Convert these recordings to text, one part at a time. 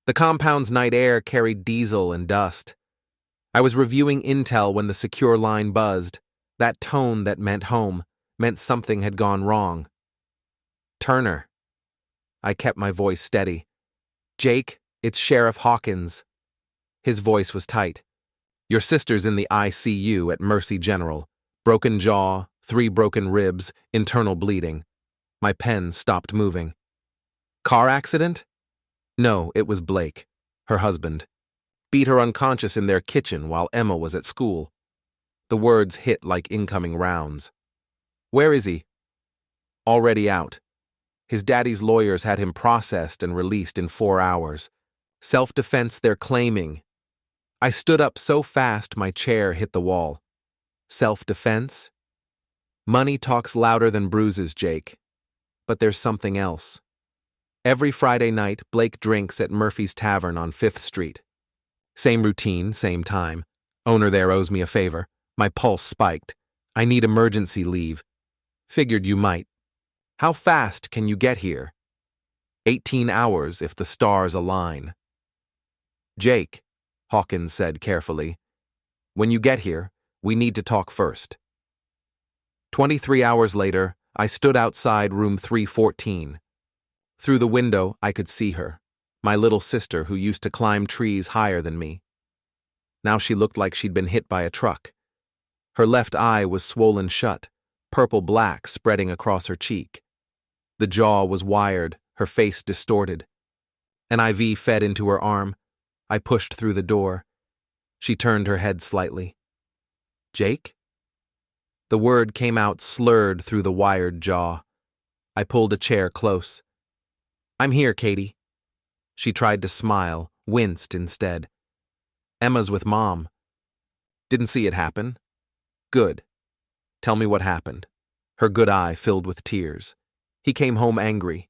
The compound's night air carried diesel and dust. I was reviewing intel when the secure line buzzed. That tone that meant home, meant something had gone wrong. Turner. I kept my voice steady. Jake, it's Sheriff Hawkins. His voice was tight. Your sister's in the ICU at Mercy General. Broken jaw, 3 broken ribs, internal bleeding. My pen stopped moving. Car accident? No, it was Blake, her husband. Beat her unconscious in their kitchen while Emma was at school. The words hit like incoming rounds. Where is he? Already out. His daddy's lawyers had him processed and released in 4 hours. Self-defense, they're claiming. I stood up so fast my chair hit the wall. Self-defense? Money talks louder than bruises, Jake. But there's something else. Every Friday night, Blake drinks at Murphy's Tavern on 5th Street. Same routine, same time. Owner there owes me a favor. My pulse spiked. I need emergency leave. Figured you might. How fast can you get here? 18 hours if the stars align. Jake, Hawkins said carefully, when you get here, we need to talk first. 23 hours later, I stood outside room 314. Through the window, I could see her, my little sister who used to climb trees higher than me. Now she looked like she'd been hit by a truck. Her left eye was swollen shut, purple-black spreading across her cheek. The jaw was wired, her face distorted. An IV fed into her arm. I pushed through the door. She turned her head slightly. Jake? The word came out slurred through the wired jaw. I pulled a chair close. I'm here, Katie. She tried to smile, winced instead. Emma's with Mom. Didn't see it happen? Good. Tell me what happened. Her good eye filled with tears. He came home angry.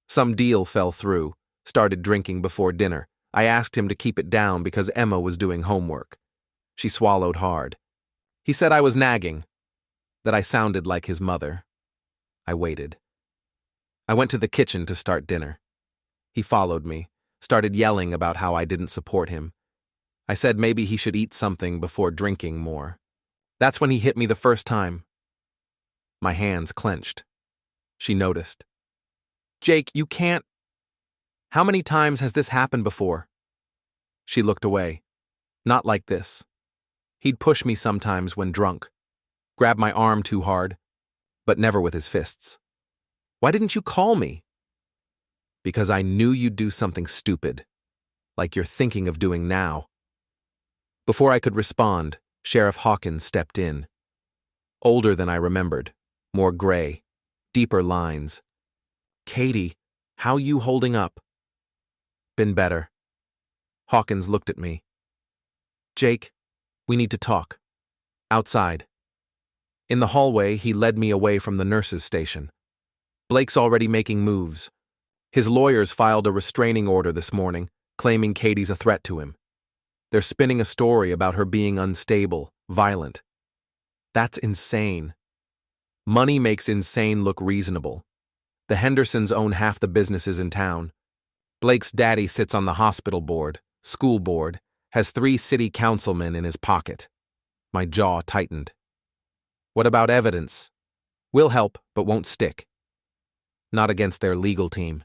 Some deal fell through, started drinking before dinner. I asked him to keep it down because Emma was doing homework. She swallowed hard. He said I was nagging, that I sounded like his mother. I waited. I went to the kitchen to start dinner. He followed me, started yelling about how I didn't support him. I said maybe he should eat something before drinking more. That's when he hit me the first time. My hands clenched. She noticed. Jake, you can't. How many times has this happened before? She looked away. Not like this. He'd push me sometimes when drunk, grab my arm too hard, but never with his fists. Why didn't you call me? Because I knew you'd do something stupid, like you're thinking of doing now. Before I could respond, Sheriff Hawkins stepped in. Older than I remembered, more gray, deeper lines. Katie, how you holding up? Been better. Hawkins looked at me. Jake, we need to talk. Outside. In the hallway, he led me away from the nurse's station. Blake's already making moves. His lawyers filed a restraining order this morning, claiming Katie's a threat to him. They're spinning a story about her being unstable, violent. That's insane. Money makes insane look reasonable. The Hendersons own half the businesses in town. Blake's daddy sits on the hospital board, school board, has 3 city councilmen in his pocket. My jaw tightened. What about evidence? We'll help, but won't stick. Not against their legal team.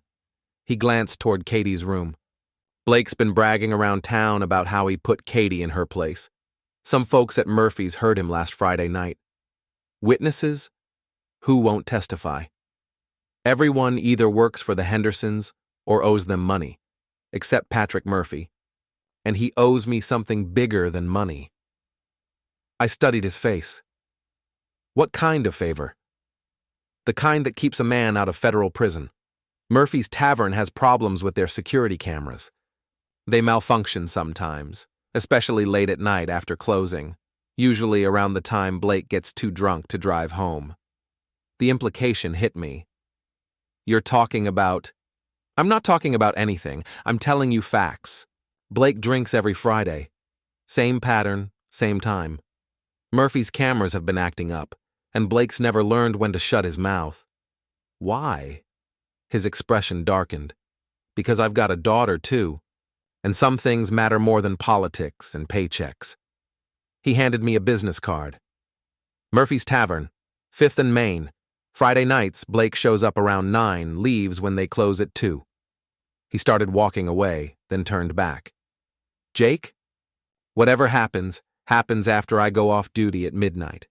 He glanced toward Katie's room. Blake's been bragging around town about how he put Katie in her place. Some folks at Murphy's heard him last Friday night. Witnesses? Who won't testify? Everyone either works for the Hendersons or owes them money, except Patrick Murphy. And he owes me something bigger than money. I studied his face. What kind of favor? The kind that keeps a man out of federal prison. Murphy's Tavern has problems with their security cameras. They malfunction sometimes, especially late at night after closing, usually around the time Blake gets too drunk to drive home. The implication hit me. You're talking about... I'm not talking about anything. I'm telling you facts. Blake drinks every Friday. Same pattern, same time. Murphy's cameras have been acting up, and Blake's never learned when to shut his mouth. Why? His expression darkened. Because I've got a daughter, too. And some things matter more than politics and paychecks. He handed me a business card. Murphy's Tavern, 5th and Main. Friday nights, Blake shows up around 9, leaves when they close at 2. He started walking away, then turned back. Jake? Whatever happens, happens after I go off duty at midnight.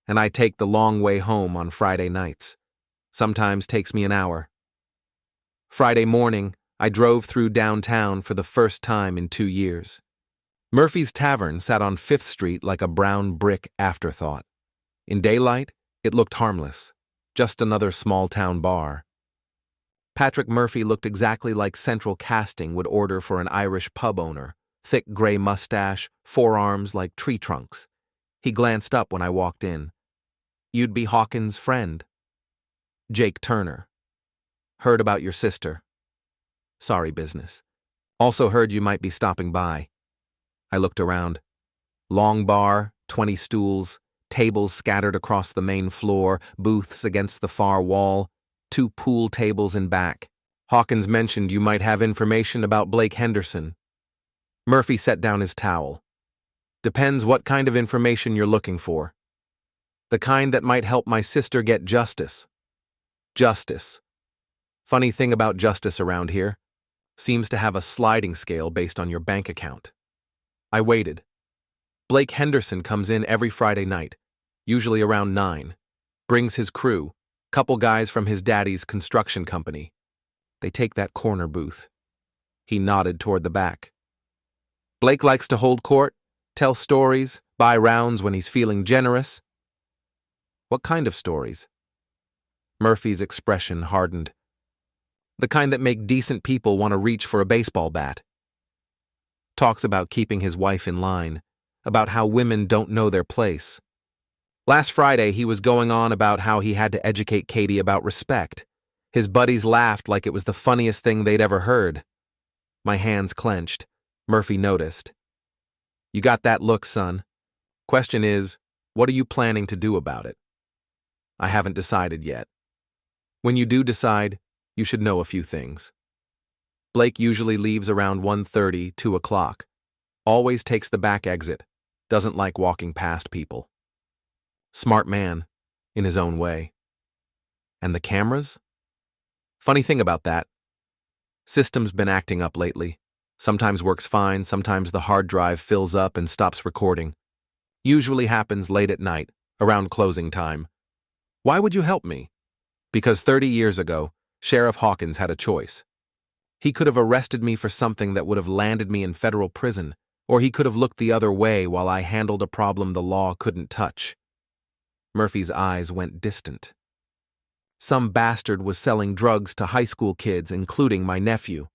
And I take the long way home on Friday nights. Sometimes takes me an hour. Friday morning, I drove through downtown for the first time in 2 years. Murphy's Tavern sat on 5th Street like a brown brick afterthought. In daylight, it looked harmless, just another small-town bar. Patrick Murphy looked exactly like Central Casting would order for an Irish pub owner, thick gray mustache, forearms like tree trunks. He glanced up when I walked in. "You'd be Hawkins' friend." "Jake Turner. Heard about your sister." "Sorry, business. Also heard you might be stopping by." I looked around. Long bar, 20 stools, tables scattered across the main floor, booths against the far wall, 2 pool tables in back. "Hawkins mentioned you might have information about Blake Henderson." Murphy set down his towel. "Depends what kind of information you're looking for." "The kind that might help my sister get justice." "Justice. Funny thing about justice around here. Seems to have a sliding scale based on your bank account." I waited. Blake Henderson comes in every Friday night, usually around 9. Brings his crew, couple guys from his daddy's construction company. They take that corner booth. He nodded toward the back. "Blake likes to hold court, tell stories, buy rounds when he's feeling generous." "What kind of stories?" Murphy's expression hardened. "The kind that make decent people want to reach for a baseball bat." Talks about keeping his wife in line, about how women don't know their place. Last Friday, he was going on about how he had to educate Katie about respect. His buddies laughed like it was the funniest thing they'd ever heard. My hands clenched. Murphy noticed. "You got that look, son. Question is, what are you planning to do about it?" "I haven't decided yet." "When you do decide, you should know a few things." Blake usually leaves around 1:30, 2 o'clock. Always takes the back exit. Doesn't like walking past people. Smart man, in his own way. And the cameras? Funny thing about that. System's been acting up lately. Sometimes works fine, sometimes the hard drive fills up and stops recording. Usually happens late at night, around closing time. Why would you help me? Because 30 years ago, Sheriff Hawkins had a choice. He could have arrested me for something that would have landed me in federal prison, or he could have looked the other way while I handled a problem the law couldn't touch. Murphy's eyes went distant. Some bastard was selling drugs to high school kids, including my nephew.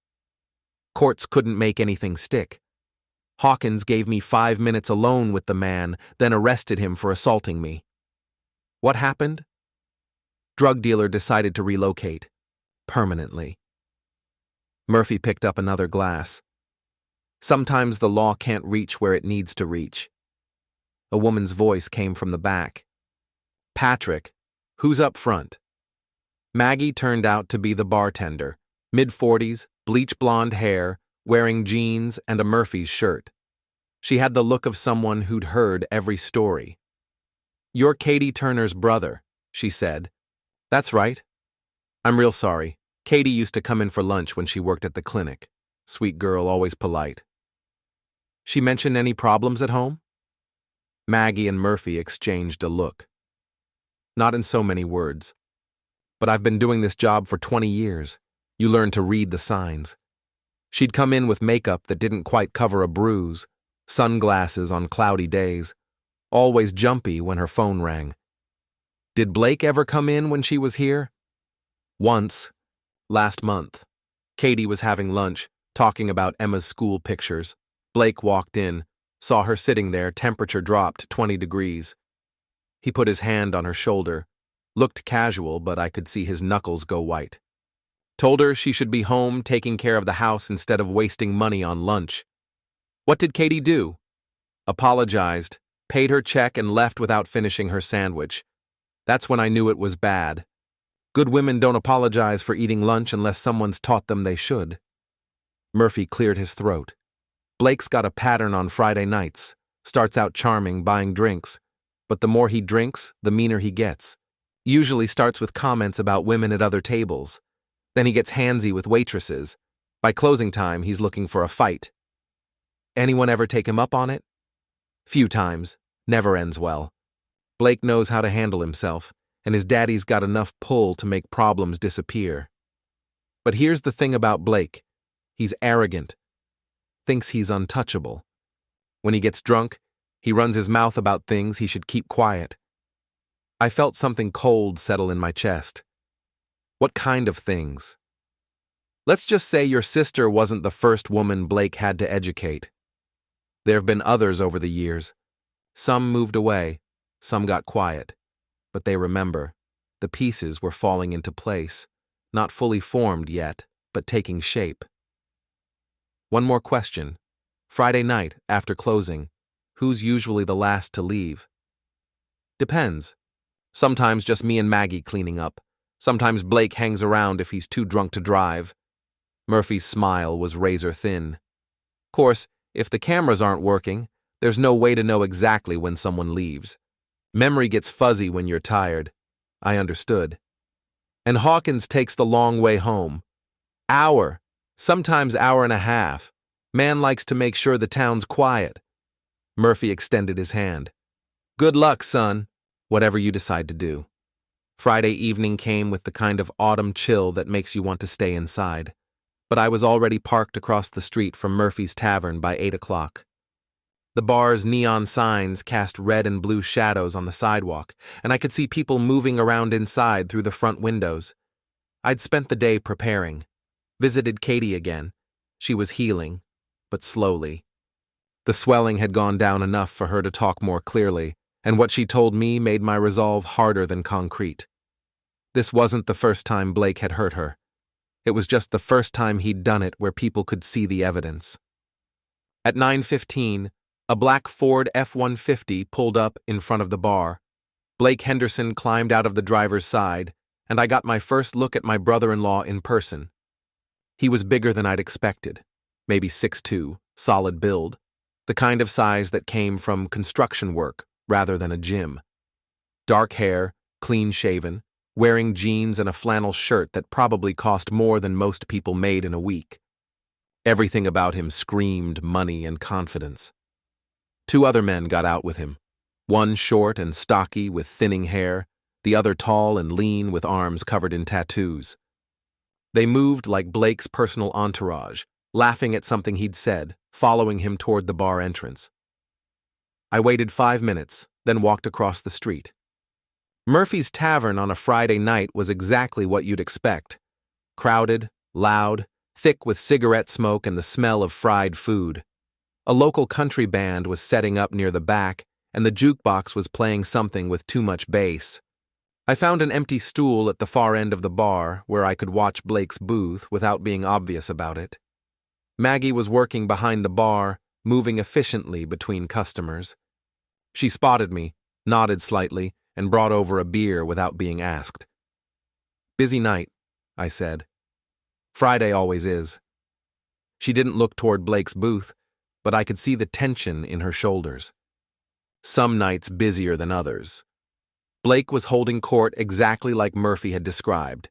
Courts couldn't make anything stick. Hawkins gave me 5 minutes alone with the man, then arrested him for assaulting me. What happened? Drug dealer decided to relocate. Permanently. Murphy picked up another glass. Sometimes the law can't reach where it needs to reach. A woman's voice came from the back. "Patrick, who's up front?" Maggie turned out to be the bartender, mid-40s, bleach blonde hair, wearing jeans and a Murphy's shirt. She had the look of someone who'd heard every story. "You're Katie Turner's brother," she said. "That's right. I'm real sorry. Katie used to come in for lunch when she worked at the clinic. Sweet girl, always polite." "She mention any problems at home?" Maggie and Murphy exchanged a look. "Not in so many words. But I've been doing this job for 20 years. You learn to read the signs." She'd come in with makeup that didn't quite cover a bruise, sunglasses on cloudy days, always jumpy when her phone rang. "Did Blake ever come in when she was here?" "Once. Last month. Katie was having lunch, talking about Emma's school pictures. Blake walked in, saw her sitting there, temperature dropped 20 degrees. He put his hand on her shoulder, looked casual, but I could see his knuckles go white. Told her she should be home taking care of the house instead of wasting money on lunch. What did Katie do? Apologized, paid her check and left without finishing her sandwich. That's when I knew it was bad. Good women don't apologize for eating lunch unless someone's taught them they should. Murphy cleared his throat. Blake's got a pattern on Friday nights. Starts out charming, buying drinks. But the more he drinks, the meaner he gets. Usually starts with comments about women at other tables. Then he gets handsy with waitresses. By closing time, he's looking for a fight. Anyone ever take him up on it? Few times. Never ends well. Blake knows how to handle himself, and his daddy's got enough pull to make problems disappear. But here's the thing about Blake. He's arrogant. Thinks he's untouchable. When he gets drunk, he runs his mouth about things he should keep quiet. I felt something cold settle in my chest. What kind of things? Let's just say your sister wasn't the first woman Blake had to educate. There have been others over the years. Some moved away, some got quiet. But they remember. The pieces were falling into place, not fully formed yet, but taking shape. One more question. Friday night, after closing, who's usually the last to leave? Depends. Sometimes just me and Maggie cleaning up. Sometimes Blake hangs around if he's too drunk to drive. Murphy's smile was razor thin. Course, if the cameras aren't working, there's no way to know exactly when someone leaves. Memory gets fuzzy when you're tired. I understood. And Hawkins takes the long way home. Hour, sometimes hour and a half. Man likes to make sure the town's quiet. Murphy extended his hand. Good luck, son, whatever you decide to do. Friday evening came with the kind of autumn chill that makes you want to stay inside. But I was already parked across the street from Murphy's Tavern by 8 o'clock. The bar's neon signs cast red and blue shadows on the sidewalk, and I could see people moving around inside through the front windows. I'd spent the day preparing. Visited Katie again. She was healing, but slowly. The swelling had gone down enough for her to talk more clearly, and what she told me made my resolve harder than concrete. This wasn't the first time Blake had hurt her. It was just the first time he'd done it where people could see the evidence. At 9:15, a black Ford F-150 pulled up in front of the bar. Blake Henderson climbed out of the driver's side, and I got my first look at my brother-in-law in person. He was bigger than I'd expected, maybe 6'2", solid build, the kind of size that came from construction work rather than a gym. Dark hair, clean-shaven, wearing jeans and a flannel shirt that probably cost more than most people made in a week. Everything about him screamed money and confidence. 2 other men got out with him, one short and stocky with thinning hair, the other tall and lean with arms covered in tattoos. They moved like Blake's personal entourage, laughing at something he'd said, following him toward the bar entrance. I waited 5 minutes, then walked across the street. Murphy's Tavern on a Friday night was exactly what you'd expect. Crowded, loud, thick with cigarette smoke and the smell of fried food. A local country band was setting up near the back, and the jukebox was playing something with too much bass. I found an empty stool at the far end of the bar where I could watch Blake's booth without being obvious about it. Maggie was working behind the bar, moving efficiently between customers. She spotted me, nodded slightly, and brought over a beer without being asked. Busy night, I said. Friday always is. She didn't look toward Blake's booth, but I could see the tension in her shoulders. Some nights busier than others. Blake was holding court exactly like Murphy had described.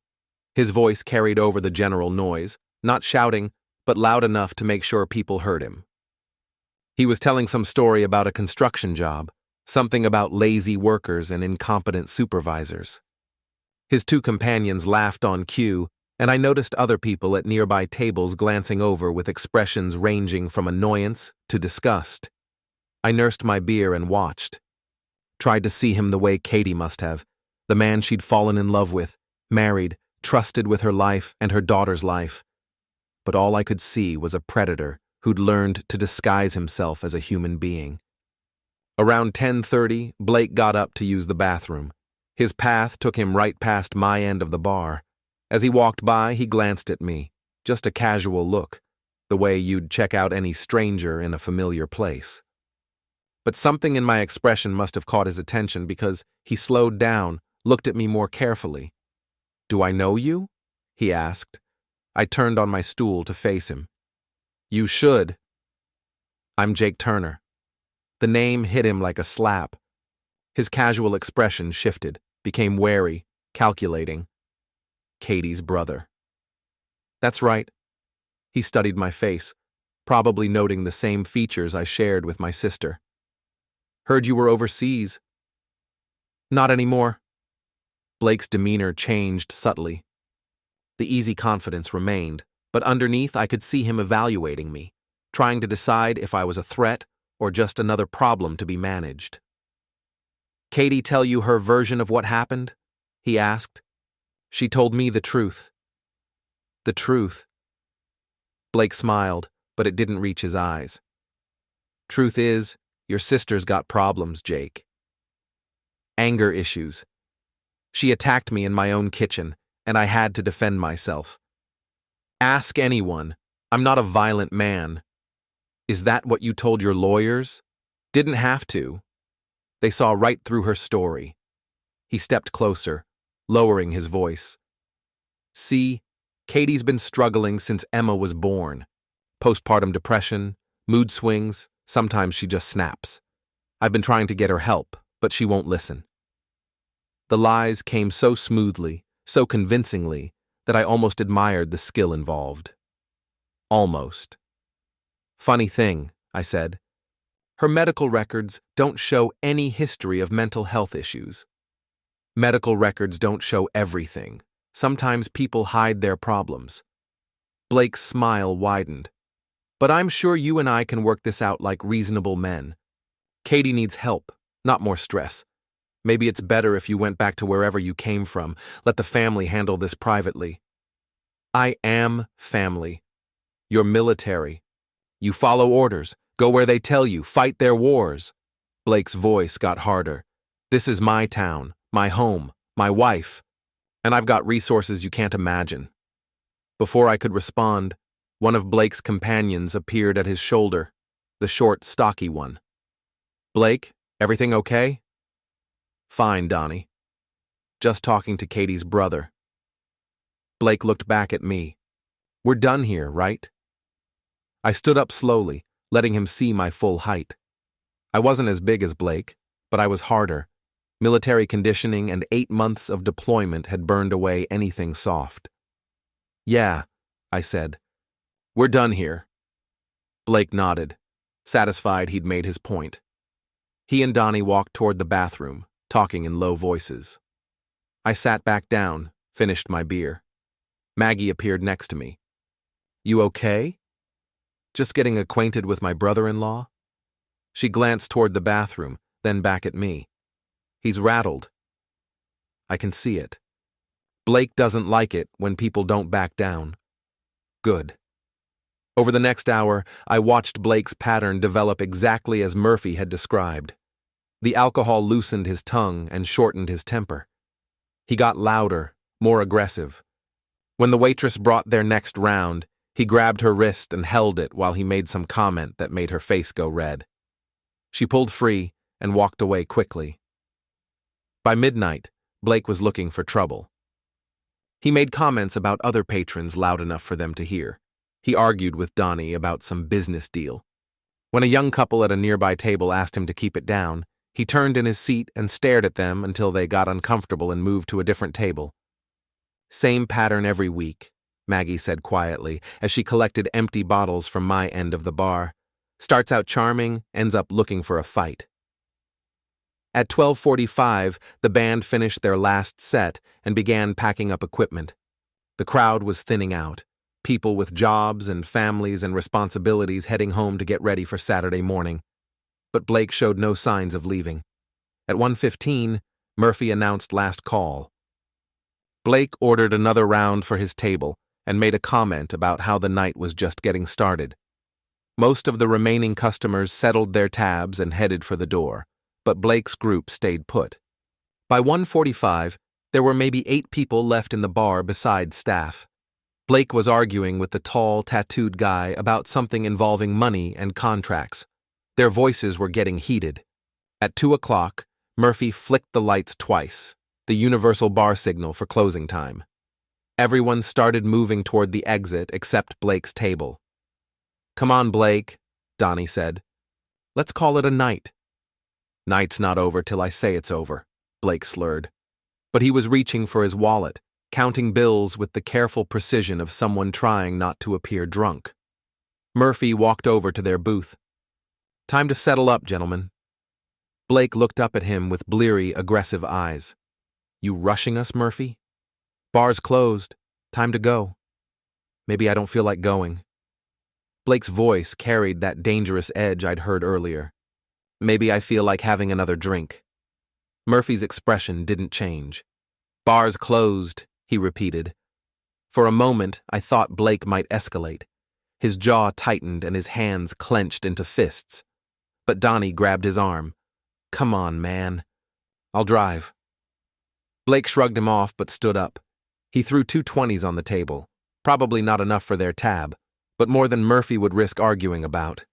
His voice carried over the general noise, not shouting, but loud enough to make sure people heard him. He was telling some story about a construction job, something about lazy workers and incompetent supervisors. His 2 companions laughed on cue, and I noticed other people at nearby tables glancing over with expressions ranging from annoyance to disgust. I nursed my beer and watched. Tried to see him the way Katie must have, the man she'd fallen in love with, married, trusted with her life and her daughter's life. But all I could see was a predator who'd learned to disguise himself as a human being. Around 10:30, Blake got up to use the bathroom. His path took him right past my end of the bar. As he walked by, he glanced at me, just a casual look, the way you'd check out any stranger in a familiar place. But something in my expression must have caught his attention because he slowed down, looked at me more carefully. "Do I know you?" he asked. I turned on my stool to face him. "You should." I'm Jake Turner. The name hit him like a slap. His casual expression shifted, became wary, calculating. Katie's brother. That's right. He studied my face, probably noting the same features I shared with my sister. Heard you were overseas. Not anymore. Blake's demeanor changed subtly. The easy confidence remained, but underneath I could see him evaluating me, trying to decide if I was a threat or just another problem to be managed. Katie tell you her version of what happened? He asked. She told me the truth. The truth. Blake smiled, but it didn't reach his eyes. Truth is, your sister's got problems, Jake. Anger issues. She attacked me in my own kitchen, and I had to defend myself. Ask anyone. I'm not a violent man. Is that what you told your lawyers? Didn't have to. They saw right through her story. He stepped closer, lowering his voice. See, Katie's been struggling since Emma was born. Postpartum depression, mood swings, sometimes she just snaps. I've been trying to get her help, but she won't listen. The lies came so smoothly, so convincingly, that I almost admired the skill involved. Almost. Funny thing, I said. Her medical records don't show any history of mental health issues. Medical records don't show everything. Sometimes people hide their problems. Blake's smile widened. But I'm sure you and I can work this out like reasonable men. Katie needs help, not more stress. Maybe it's better if you went back to wherever you came from. Let the family handle this privately. I am family. You're military. You follow orders, go where they tell you, fight their wars. Blake's voice got harder. This is my town, my home, my wife, and I've got resources you can't imagine. Before I could respond, one of Blake's companions appeared at his shoulder, the short, stocky one. Blake, everything okay? Fine, Donnie. Just talking to Katie's brother. Blake looked back at me. We're done here, right? I stood up slowly, letting him see my full height. I wasn't as big as Blake, but I was harder. Military conditioning and 8 months of deployment had burned away anything soft. Yeah, I said. We're done here. Blake nodded, satisfied he'd made his point. He and Donnie walked toward the bathroom, talking in low voices. I sat back down, finished my beer. Maggie appeared next to me. You okay? Just getting acquainted with my brother-in-law? She glanced toward the bathroom, then back at me. He's rattled. I can see it. Blake doesn't like it when people don't back down. Good. Over the next hour, I watched Blake's pattern develop exactly as Murphy had described. The alcohol loosened his tongue and shortened his temper. He got louder, more aggressive. When the waitress brought their next round, he grabbed her wrist and held it while he made some comment that made her face go red. She pulled free and walked away quickly. By midnight, Blake was looking for trouble. He made comments about other patrons loud enough for them to hear. He argued with Donnie about some business deal. When a young couple at a nearby table asked him to keep it down, he turned in his seat and stared at them until they got uncomfortable and moved to a different table. Same pattern every week, Maggie said quietly as she collected empty bottles from my end of the bar. Starts out charming, ends up looking for a fight. At 12:45, the band finished their last set and began packing up equipment. The crowd was thinning out, people with jobs and families and responsibilities heading home to get ready for Saturday morning. But Blake showed no signs of leaving. At 1:15, Murphy announced last call. Blake ordered another round for his table and made a comment about how the night was just getting started. Most of the remaining customers settled their tabs and headed for the door, but Blake's group stayed put. By 1:45, there were maybe 8 people left in the bar besides staff. Blake was arguing with the tall, tattooed guy about something involving money and contracts. Their voices were getting heated. At 2 o'clock, Murphy flicked the lights twice, the universal bar signal for closing time. Everyone started moving toward the exit except Blake's table. Come on, Blake, Donnie said. Let's call it a night. Night's not over till I say it's over, Blake slurred. But he was reaching for his wallet, counting bills with the careful precision of someone trying not to appear drunk. Murphy walked over to their booth. Time to settle up, gentlemen. Blake looked up at him with bleary, aggressive eyes. You rushing us, Murphy? Bar's closed. Time to go. Maybe I don't feel like going. Blake's voice carried that dangerous edge I'd heard earlier. Maybe I feel like having another drink. Murphy's expression didn't change. Bar's closed, he repeated. For a moment, I thought Blake might escalate. His jaw tightened and his hands clenched into fists. But Donnie grabbed his arm. Come on, man. I'll drive. Blake shrugged him off but stood up. He threw 2 20s on the table. Probably not enough for their tab, but more than Murphy would risk arguing about.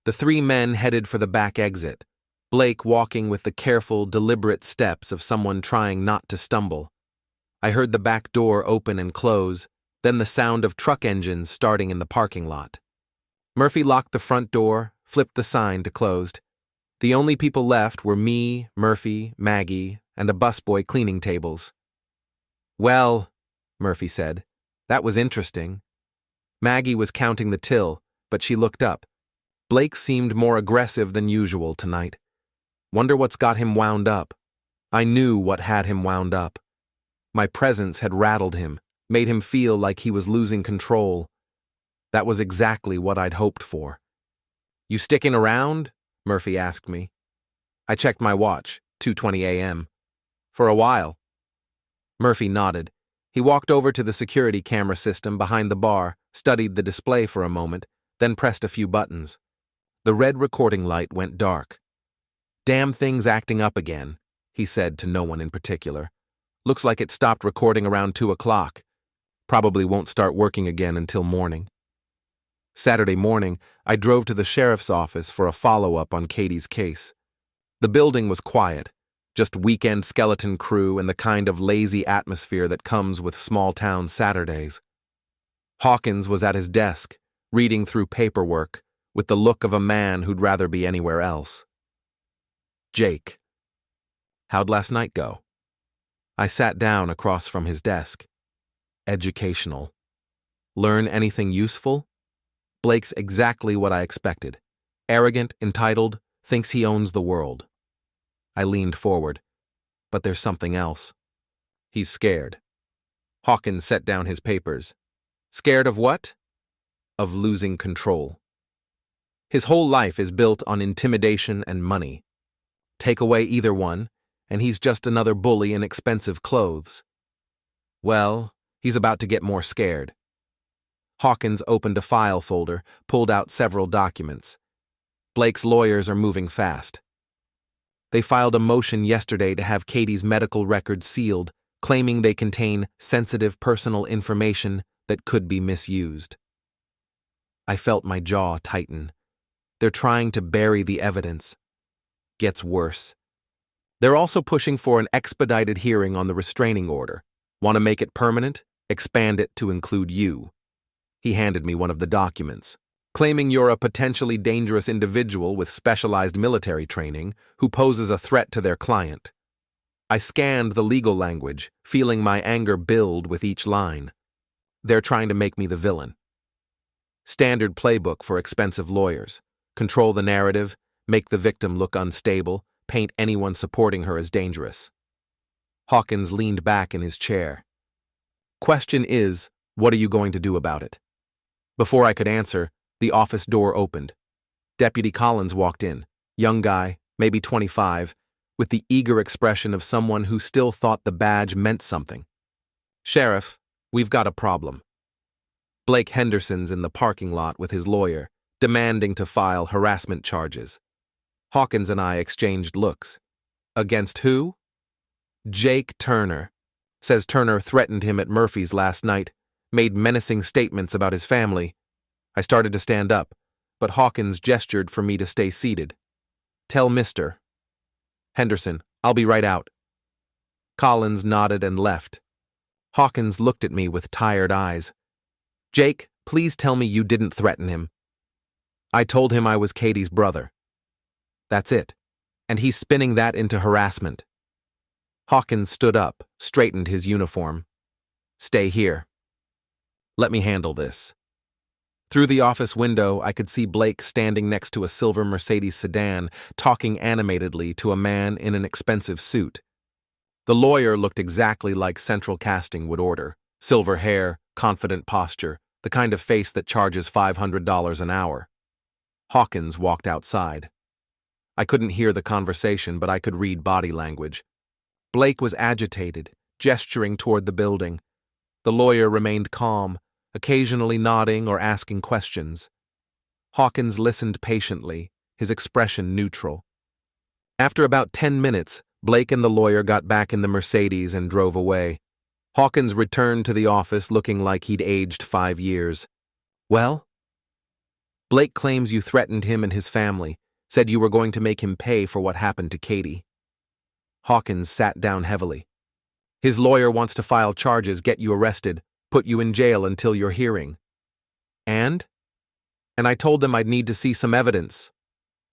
The 3 men headed for the back exit, Blake walking with the careful, deliberate steps of someone trying not to stumble. I heard the back door open and close, then the sound of truck engines starting in the parking lot. Murphy locked the front door, flipped the sign to closed. The only people left were me, Murphy, Maggie, and a busboy cleaning tables. Well, Murphy said, that was interesting. Maggie was counting the till, but she looked up. Blake seemed more aggressive than usual tonight. Wonder what's got him wound up. I knew what had him wound up. My presence had rattled him, made him feel like he was losing control. That was exactly what I'd hoped for. You sticking around? Murphy asked me. I checked my watch, 2:20 a.m. For a while. Murphy nodded. He walked over to the security camera system behind the bar, studied the display for a moment, then pressed a few buttons. The red recording light went dark. Damn thing's acting up again, he said to no one in particular. Looks like it stopped recording around 2 o'clock. Probably won't start working again until morning. Saturday morning, I drove to the sheriff's office for a follow-up on Katie's case. The building was quiet, just weekend skeleton crew and the kind of lazy atmosphere that comes with small-town Saturdays. Hawkins was at his desk, reading through paperwork, with the look of a man who'd rather be anywhere else. Jake. How'd last night go? I sat down across from his desk. Educational. Learn anything useful? Blake's exactly what I expected. Arrogant, entitled, thinks he owns the world. I leaned forward. But there's something else. He's scared. Hawkins set down his papers. Scared of what? Of losing control. His whole life is built on intimidation and money. Take away either one, and he's just another bully in expensive clothes. Well, he's about to get more scared. Hawkins opened a file folder, pulled out several documents. Blake's lawyers are moving fast. They filed a motion yesterday to have Katie's medical records sealed, claiming they contain sensitive personal information that could be misused. I felt my jaw tighten. They're trying to bury the evidence. Gets worse. They're also pushing for an expedited hearing on the restraining order. Want to make it permanent? Expand it to include you. He handed me one of the documents, claiming you're a potentially dangerous individual with specialized military training who poses a threat to their client. I scanned the legal language, feeling my anger build with each line. They're trying to make me the villain. Standard playbook for expensive lawyers. Control the narrative, make the victim look unstable, paint anyone supporting her as dangerous. Hawkins leaned back in his chair. Question is, what are you going to do about it? Before I could answer, the office door opened. Deputy Collins walked in, young guy, maybe 25, with the eager expression of someone who still thought the badge meant something. Sheriff, we've got a problem. Blake Henderson's in the parking lot with his lawyer, demanding to file harassment charges. Hawkins and I exchanged looks. Against who? Jake Turner. Says Turner threatened him at Murphy's last night, made menacing statements about his family. I started to stand up, but Hawkins gestured for me to stay seated. Tell Mr. Henderson, I'll be right out. Collins nodded and left. Hawkins looked at me with tired eyes. Jake, please tell me you didn't threaten him. I told him I was Katie's brother. That's it. And he's spinning that into harassment. Hawkins stood up, straightened his uniform. Stay here. Let me handle this. Through the office window, I could see Blake standing next to a silver Mercedes sedan, talking animatedly to a man in an expensive suit. The lawyer looked exactly like central casting would order. Silver hair, confident posture, the kind of face that charges $500 an hour. Hawkins walked outside. I couldn't hear the conversation, but I could read body language. Blake was agitated, gesturing toward the building. The lawyer remained calm, occasionally nodding or asking questions. Hawkins listened patiently, his expression neutral. After about 10 minutes, Blake and the lawyer got back in the Mercedes and drove away. Hawkins returned to the office looking like he'd aged 5 years. Well? Blake claims you threatened him and his family, said you were going to make him pay for what happened to Katie. Hawkins sat down heavily. His lawyer wants to file charges, get you arrested, put you in jail until your hearing. And I told them I'd need to see some evidence.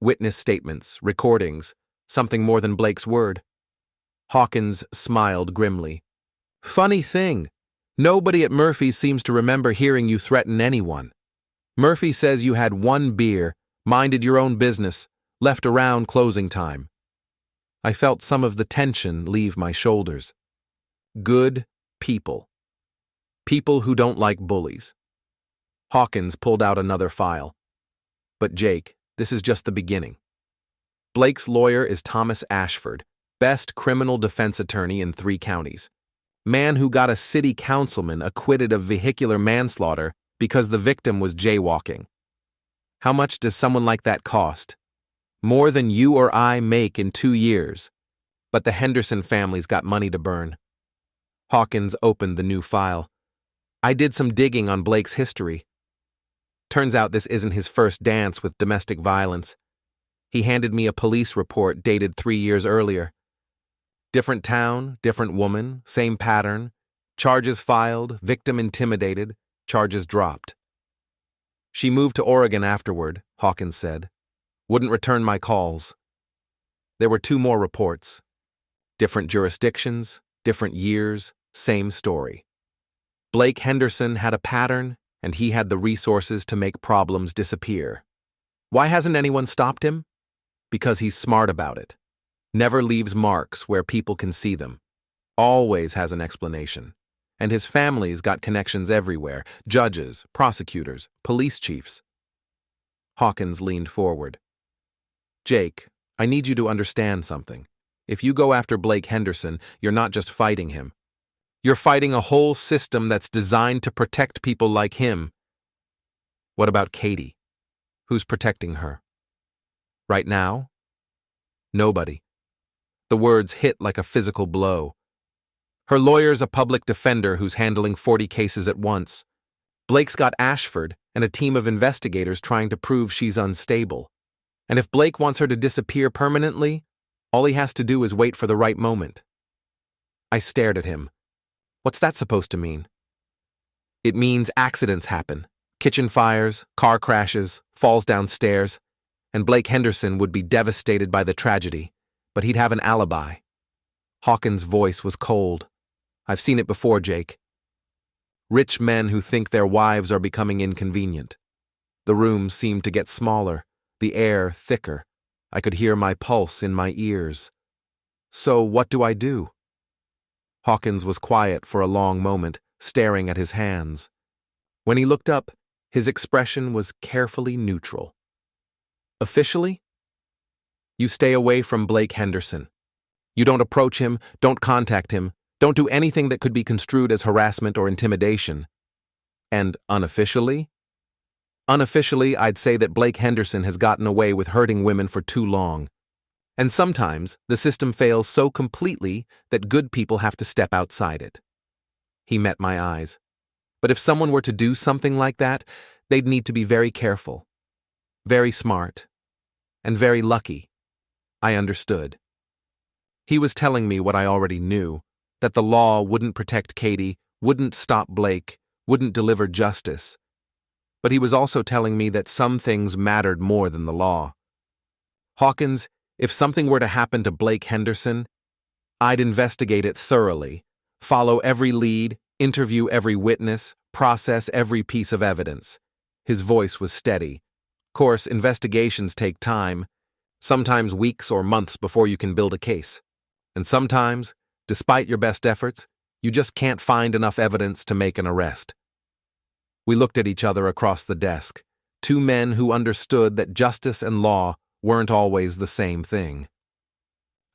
Witness statements, recordings, something more than Blake's word. Hawkins smiled grimly. Funny thing, nobody at Murphy's seems to remember hearing you threaten anyone. Murphy says you had 1 beer, minded your own business, left around closing time. I felt some of the tension leave my shoulders. Good people. People who don't like bullies. Hawkins pulled out another file. But Jake, this is just the beginning. Blake's lawyer is Thomas Ashford, best criminal defense attorney in 3 counties. Man who got a city councilman acquitted of vehicular manslaughter because the victim was jaywalking. How much does someone like that cost? More than you or I make in 2 years. But the Henderson family's got money to burn. Hawkins opened the new file. I did some digging on Blake's history. Turns out this isn't his first dance with domestic violence. He handed me a police report dated 3 years earlier. Different town, different woman, same pattern. Charges filed, victim intimidated, charges dropped. She moved to Oregon afterward, Hawkins said. Wouldn't return my calls. There were 2 more reports. Different jurisdictions, different years, same story. Blake Henderson had a pattern, and he had the resources to make problems disappear. Why hasn't anyone stopped him? Because he's smart about it. Never leaves marks where people can see them. Always has an explanation. And his family's got connections everywhere. Judges, prosecutors, police chiefs. Hawkins leaned forward. Jake, I need you to understand something. If you go after Blake Henderson, you're not just fighting him. You're fighting a whole system that's designed to protect people like him. What about Katie? Who's protecting her? Right now? Nobody. The words hit like a physical blow. Her lawyer's a public defender who's handling 40 cases at once. Blake's got Ashford and a team of investigators trying to prove she's unstable. And if Blake wants her to disappear permanently, all he has to do is wait for the right moment. I stared at him. What's that supposed to mean? It means accidents happen. Kitchen fires, car crashes, falls downstairs, and Blake Henderson would be devastated by the tragedy, but he'd have an alibi. Hawkins' voice was cold. I've seen it before, Jake. Rich men who think their wives are becoming inconvenient. The room seemed to get smaller, the air thicker. I could hear my pulse in my ears. So what do I do? Hawkins was quiet for a long moment, staring at his hands. When he looked up, his expression was carefully neutral. Officially? You stay away from Blake Henderson. You don't approach him, don't contact him, don't do anything that could be construed as harassment or intimidation. And unofficially? Unofficially, I'd say that Blake Henderson has gotten away with hurting women for too long. And sometimes the system fails so completely that good people have to step outside it. He met my eyes. But if someone were to do something like that, they'd need to be very careful, very smart, and very lucky. I understood. He was telling me what I already knew, that the law wouldn't protect Katie, wouldn't stop Blake, wouldn't deliver justice. But he was also telling me that some things mattered more than the law. Hawkins, if something were to happen to Blake Henderson, I'd investigate it thoroughly, follow every lead, interview every witness, process every piece of evidence. His voice was steady. Course, investigations take time, sometimes weeks or months before you can build a case. And sometimes, despite your best efforts, you just can't find enough evidence to make an arrest. We looked at each other across the desk, two men who understood that justice and law weren't always the same thing.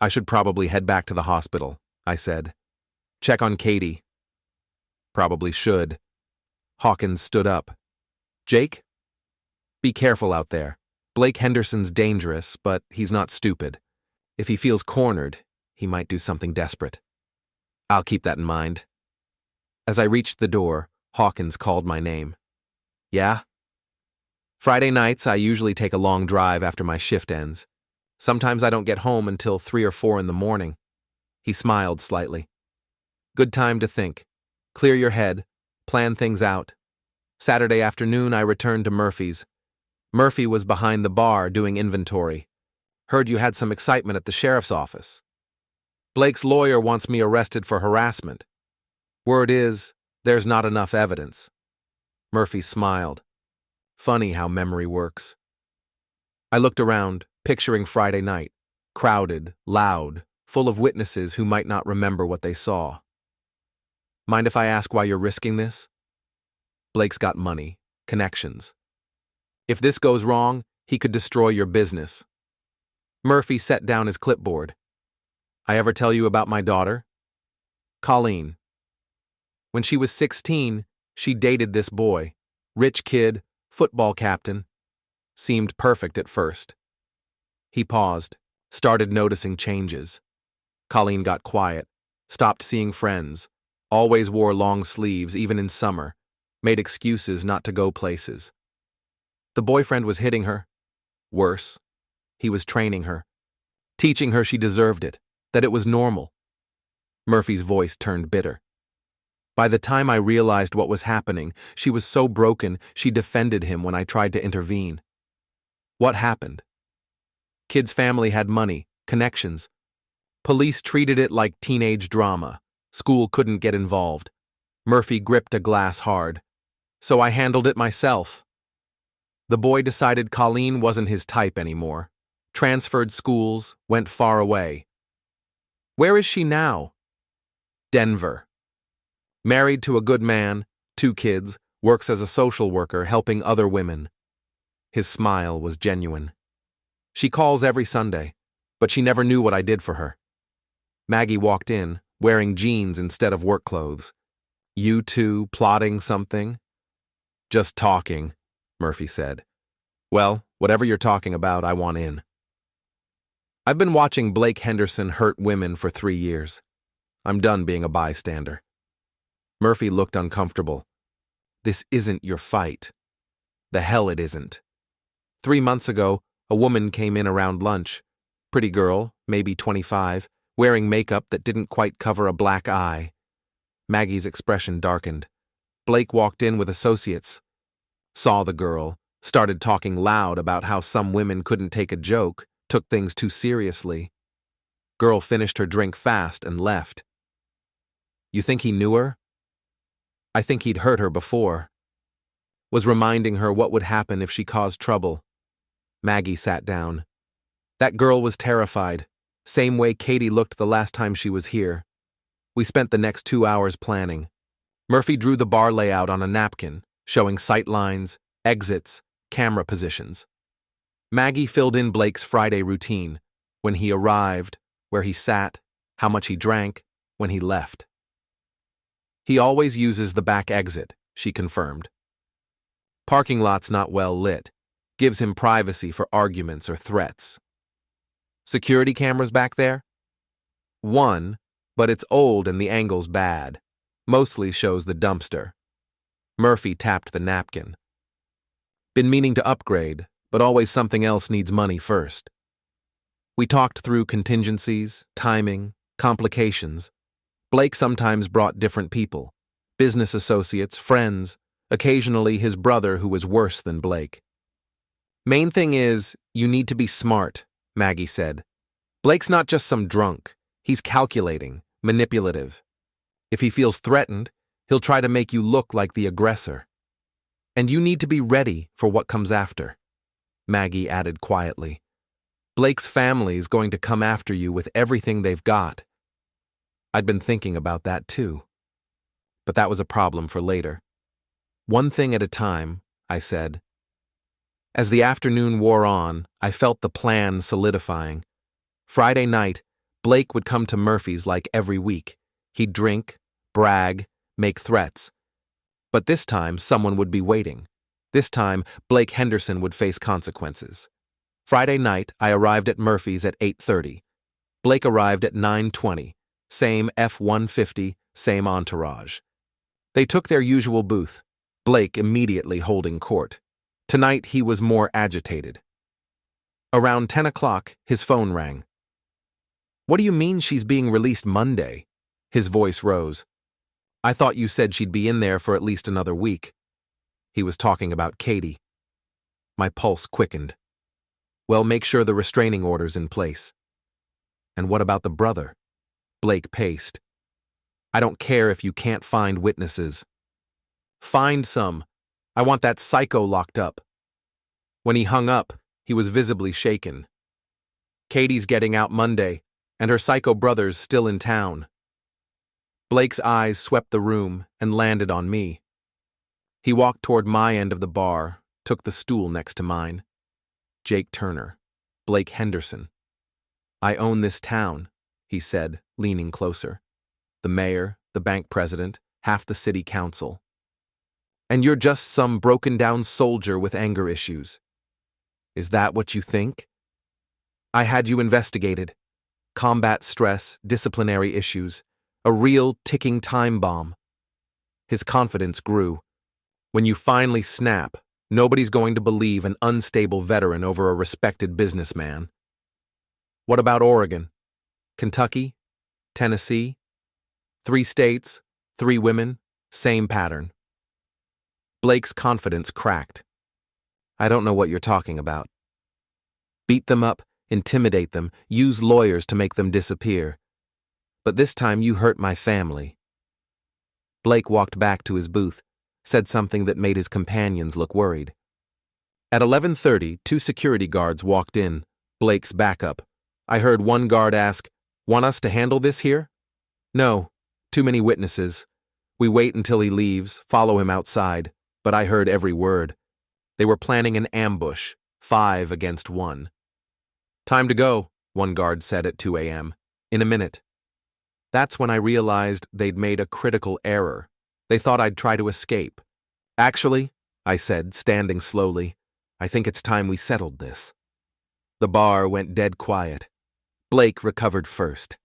I should probably head back to the hospital, I said. Check on Katie. Probably should. Hawkins stood up. Jake? Be careful out there. Blake Henderson's dangerous, but he's not stupid. If he feels cornered, he might do something desperate. I'll keep that in mind. As I reached the door, Hawkins called my name. Yeah? Friday nights, I usually take a long drive after my shift ends. Sometimes I don't get home until 3 or 4 in the morning. He smiled slightly. Good time to think. Clear your head. Plan things out. Saturday afternoon, I returned to Murphy's. Murphy was behind the bar doing inventory. Heard you had some excitement at the sheriff's office. Blake's lawyer wants me arrested for harassment. Word is, there's not enough evidence. Murphy smiled. Funny how memory works. I looked around, picturing Friday night. Crowded, loud, full of witnesses who might not remember what they saw. Mind if I ask why you're risking this? Blake's got money, connections. If this goes wrong, he could destroy your business. Murphy set down his clipboard. I ever tell you about my daughter? Colleen. When she was 16, she dated this boy. Rich kid, football captain. Seemed perfect at first. He paused, started noticing changes. Colleen got quiet, stopped seeing friends, always wore long sleeves even in summer, made excuses not to go places. The boyfriend was hitting her. Worse, he was training her, teaching her she deserved it, that it was normal. Murphy's voice turned bitter. By the time I realized what was happening, she was so broken she defended him when I tried to intervene. What happened? Kid's family had money, connections. Police treated it like teenage drama. School couldn't get involved. Murphy gripped a glass hard. So I handled it myself. The boy decided Colleen wasn't his type anymore. Transferred schools, went far away. Where is she now? Denver. Married to a good man, 2 kids, works as a social worker helping other women. His smile was genuine. She calls every Sunday, but she never knew what I did for her. Maggie walked in, wearing jeans instead of work clothes. You two plotting something? Just talking, Murphy said. Well, whatever you're talking about, I want in. I've been watching Blake Henderson hurt women for 3 years. I'm done being a bystander. Murphy looked uncomfortable. This isn't your fight. The hell it isn't. 3 months ago, a woman came in around lunch. Pretty girl, maybe 25, wearing makeup that didn't quite cover a black eye. Maggie's expression darkened. Blake walked in with associates. Saw the girl, started talking loud about how some women couldn't take a joke, took things too seriously. Girl finished her drink fast and left. You think he knew her? I think he'd hurt her before. Was reminding her what would happen if she caused trouble. Maggie sat down. That girl was terrified, same way Katie looked the last time she was here. We spent the next 2 hours planning. Murphy drew the bar layout on a napkin, showing sight lines, exits, camera positions. Maggie filled in Blake's Friday routine, when he arrived, where he sat, how much he drank, when he left. He always uses the back exit, she confirmed. Parking lot's not well lit. Gives him privacy for arguments or threats. Security cameras back there? One, but it's old and the angle's bad. Mostly shows the dumpster. Murphy tapped the napkin. Been meaning to upgrade, but always something else needs money first. We talked through contingencies, timing, complications. Blake sometimes brought different people. Business associates, friends, occasionally his brother who was worse than Blake. Main thing is, you need to be smart, Maggie said. Blake's not just some drunk. He's calculating, manipulative. If he feels threatened, he'll try to make you look like the aggressor. And you need to be ready for what comes after, Maggie added quietly. Blake's family is going to come after you with everything they've got. I'd been thinking about that too. But that was a problem for later. One thing at a time, I said. As the afternoon wore on, I felt the plan solidifying. Friday night, Blake would come to Murphy's like every week. He'd drink, brag, make threats. But this time, someone would be waiting. This time, Blake Henderson would face consequences. Friday night, I arrived at Murphy's at 8:30. Blake arrived at 9:20. Same F-150, same entourage. They took their usual booth, Blake immediately holding court. Tonight, he was more agitated. Around 10 o'clock, his phone rang. What do you mean she's being released Monday? His voice rose. I thought you said she'd be in there for at least another week. He was talking about Katie. My pulse quickened. Well, make sure the restraining order's in place. And what about the brother? Blake paced. I don't care if you can't find witnesses. Find some. I want that psycho locked up. When he hung up, he was visibly shaken. Katie's getting out Monday, and her psycho brother's still in town. Blake's eyes swept the room and landed on me. He walked toward my end of the bar, took the stool next to mine. Jake Turner, Blake Henderson. I own this town, he said, leaning closer. The mayor, the bank president, half the city council. And you're just some broken-down soldier with anger issues. Is that what you think? I had you investigated. Combat stress, disciplinary issues. A real ticking time bomb. His confidence grew. When you finally snap, nobody's going to believe an unstable veteran over a respected businessman. What about Oregon? Kentucky? Tennessee? 3 states, 3 women, same pattern. Blake's confidence cracked. I don't know what you're talking about. Beat them up, intimidate them, use lawyers to make them disappear. But this time you hurt my family. Blake walked back to his booth, said something that made his companions look worried. At 11:30, 2 security guards walked in, Blake's backup. I heard one guard ask, "Want us to handle this here?" No, too many witnesses. We wait until he leaves, follow him outside, but I heard every word. They were planning an ambush, 5 against 1. Time to go, one guard said at 2 a.m. In a minute. That's when I realized they'd made a critical error. They thought I'd try to escape. Actually, I said, standing slowly, I think it's time we settled this. The bar went dead quiet. Blake recovered first.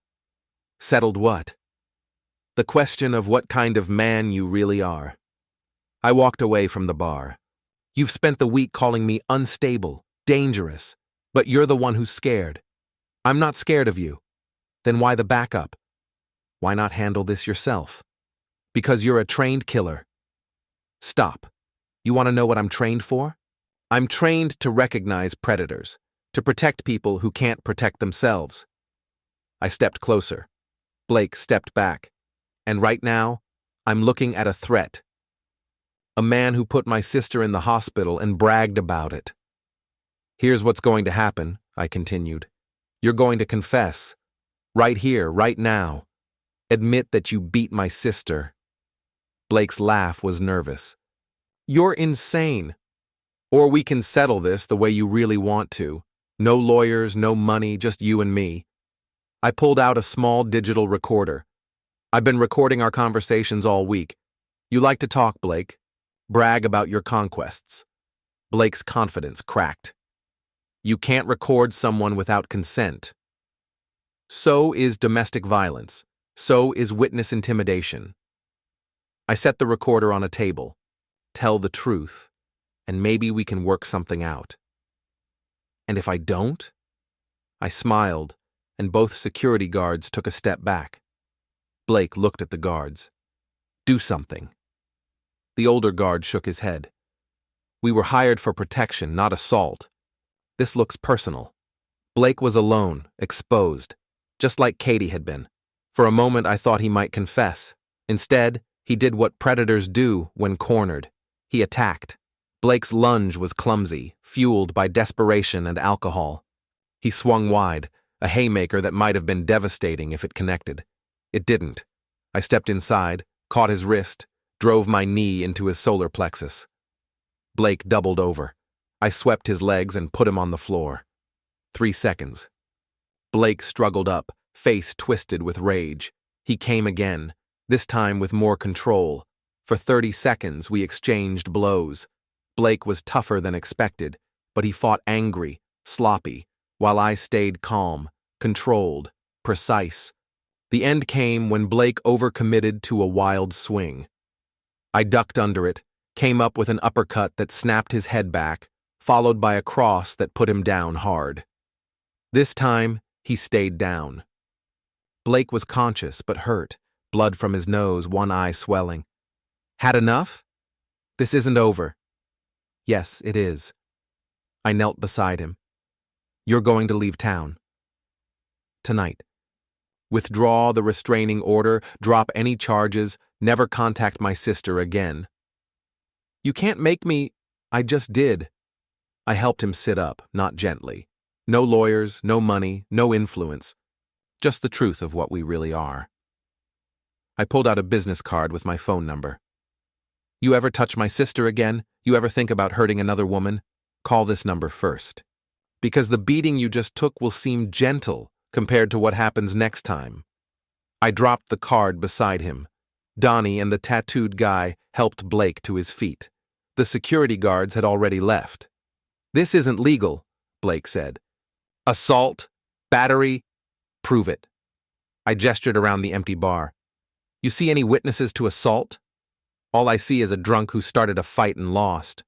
Settled what? The question of what kind of man you really are. I walked away from the bar. You've spent the week calling me unstable, dangerous, but you're the one who's scared. I'm not scared of you. Then why the backup? Why not handle this yourself? Because you're a trained killer. Stop. You want to know what I'm trained for? I'm trained to recognize predators, to protect people who can't protect themselves. I stepped closer. Blake stepped back. And right now, I'm looking at a threat. A man who put my sister in the hospital and bragged about it. Here's what's going to happen, I continued. You're going to confess. Right here, right now. Admit that you beat my sister. Blake's laugh was nervous. You're insane. Or we can settle this the way you really want to. No lawyers, no money, just you and me. I pulled out a small digital recorder. I've been recording our conversations all week. You like to talk, Blake. Brag about your conquests. Blake's confidence cracked. You can't record someone without consent. So is domestic violence. So is witness intimidation. I set the recorder on a table. Tell the truth, and maybe we can work something out. And if I don't? I smiled, and both security guards took a step back. Blake looked at the guards. Do something. The older guard shook his head. We were hired for protection, not assault. This looks personal. Blake was alone, exposed, just like Katie had been. For a moment I thought he might confess. Instead, he did what predators do when cornered. He attacked. Blake's lunge was clumsy, fueled by desperation and alcohol. He swung wide, a haymaker that might have been devastating if it connected. It didn't. I stepped inside, caught his wrist, drove my knee into his solar plexus. Blake doubled over. I swept his legs and put him on the floor. 3 seconds. Blake struggled up, face twisted with rage. He came again, this time with more control. For 30 seconds we exchanged blows. Blake was tougher than expected, but he fought angry, sloppy, while I stayed calm, controlled, precise. The end came when Blake overcommitted to a wild swing. I ducked under it, came up with an uppercut that snapped his head back, followed by a cross that put him down hard. This time, he stayed down. Blake was conscious but hurt, blood from his nose, one eye swelling. Had enough? This isn't over. Yes, it is. I knelt beside him. You're going to leave town. Tonight. Withdraw the restraining order, drop any charges, never contact my sister again. You can't make me. I just did. I helped him sit up, not gently. No lawyers, no money, no influence. Just the truth of what we really are. I pulled out a business card with my phone number. You ever touch my sister again? You ever think about hurting another woman? Call this number first. Because the beating you just took will seem gentle compared to what happens next time. I dropped the card beside him. Donnie and the tattooed guy helped Blake to his feet. The security guards had already left. This isn't legal, Blake said. Assault? Battery? Prove it. I gestured around the empty bar. You see any witnesses to assault? All I see is a drunk who started a fight and lost.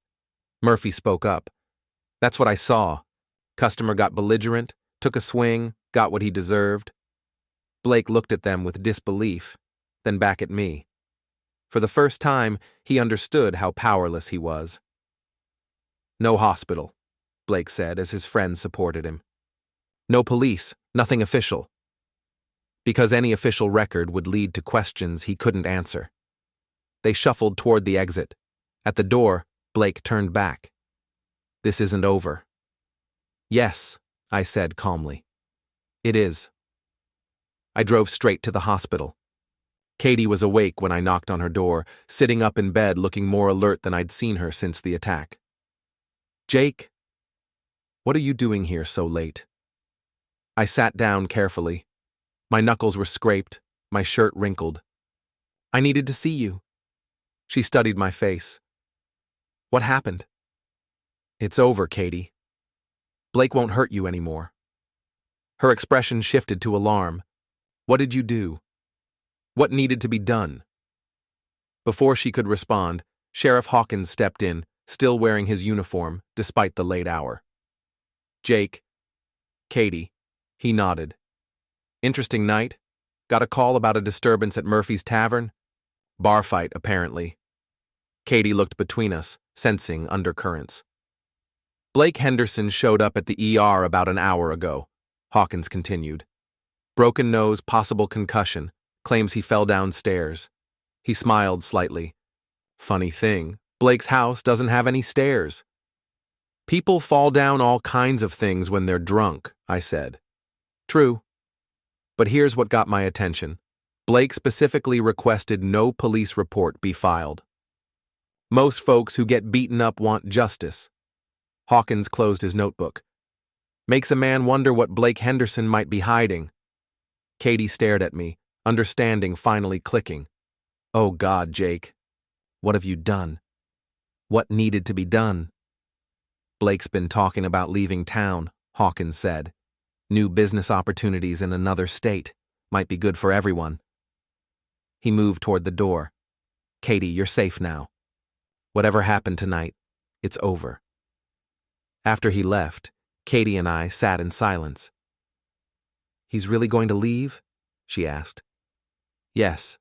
Murphy spoke up. That's what I saw. Customer got belligerent, took a swing, got what he deserved. Blake looked at them with disbelief, then back at me. For the first time, he understood how powerless he was. No hospital, Blake said as his friends supported him. No police, nothing official. Because any official record would lead to questions he couldn't answer. They shuffled toward the exit. At the door, Blake turned back. This isn't over. Yes, I said calmly. It is. I drove straight to the hospital. Katie was awake when I knocked on her door, sitting up in bed looking more alert than I'd seen her since the attack. Jake, what are you doing here so late? I sat down carefully. My knuckles were scraped, my shirt wrinkled. I needed to see you. She studied my face. What happened? It's over, Katie. Blake won't hurt you anymore. Her expression shifted to alarm. What did you do? What needed to be done? Before she could respond, Sheriff Hawkins stepped in, still wearing his uniform, despite the late hour. Jake. Katie. He nodded. Interesting night? Got a call about a disturbance at Murphy's Tavern? Bar fight, apparently. Katie looked between us, sensing undercurrents. Blake Henderson showed up at the ER about an hour ago, Hawkins continued. Broken nose, possible concussion, claims he fell downstairs. He smiled slightly. Funny thing, Blake's house doesn't have any stairs. People fall down all kinds of things when they're drunk, I said. True. But here's what got my attention. Blake specifically requested no police report be filed. Most folks who get beaten up want justice. Hawkins closed his notebook. Makes a man wonder what Blake Henderson might be hiding. Katie stared at me, understanding finally clicking. Oh God, Jake. What have you done? What needed to be done? Blake's been talking about leaving town, Hawkins said. New business opportunities in another state. Might be good for everyone. He moved toward the door. Katie, you're safe now. Whatever happened tonight, it's over. After he left, Katie and I sat in silence. He's really going to leave? She asked. Yes.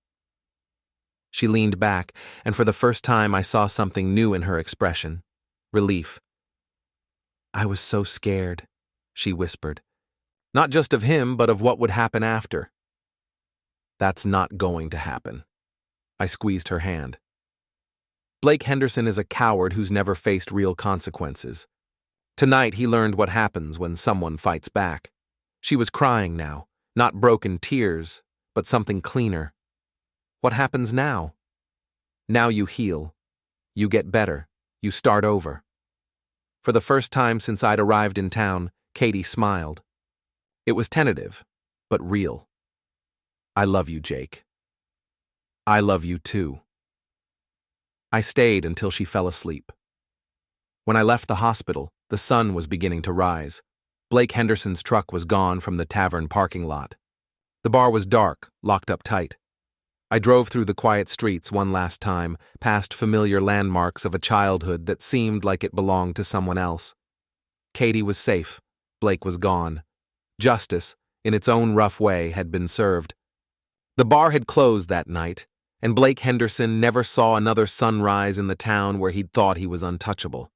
She leaned back, and for the first time I saw something new in her expression. Relief. I was so scared, she whispered. Not just of him, but of what would happen after. That's not going to happen. I squeezed her hand. Blake Henderson is a coward who's never faced real consequences. Tonight he learned what happens when someone fights back. She was crying now, not broken tears, but something cleaner. What happens now? Now you heal. You get better. You start over. For the first time since I'd arrived in town, Katie smiled. It was tentative, but real. I love you, Jake. I love you too. I stayed until she fell asleep. When I left the hospital, the sun was beginning to rise. Blake Henderson's truck was gone from the tavern parking lot. The bar was dark, locked up tight. I drove through the quiet streets one last time, past familiar landmarks of a childhood that seemed like it belonged to someone else. Katie was safe. Blake was gone. Justice, in its own rough way, had been served. The bar had closed that night, and Blake Henderson never saw another sunrise in the town where he'd thought he was untouchable.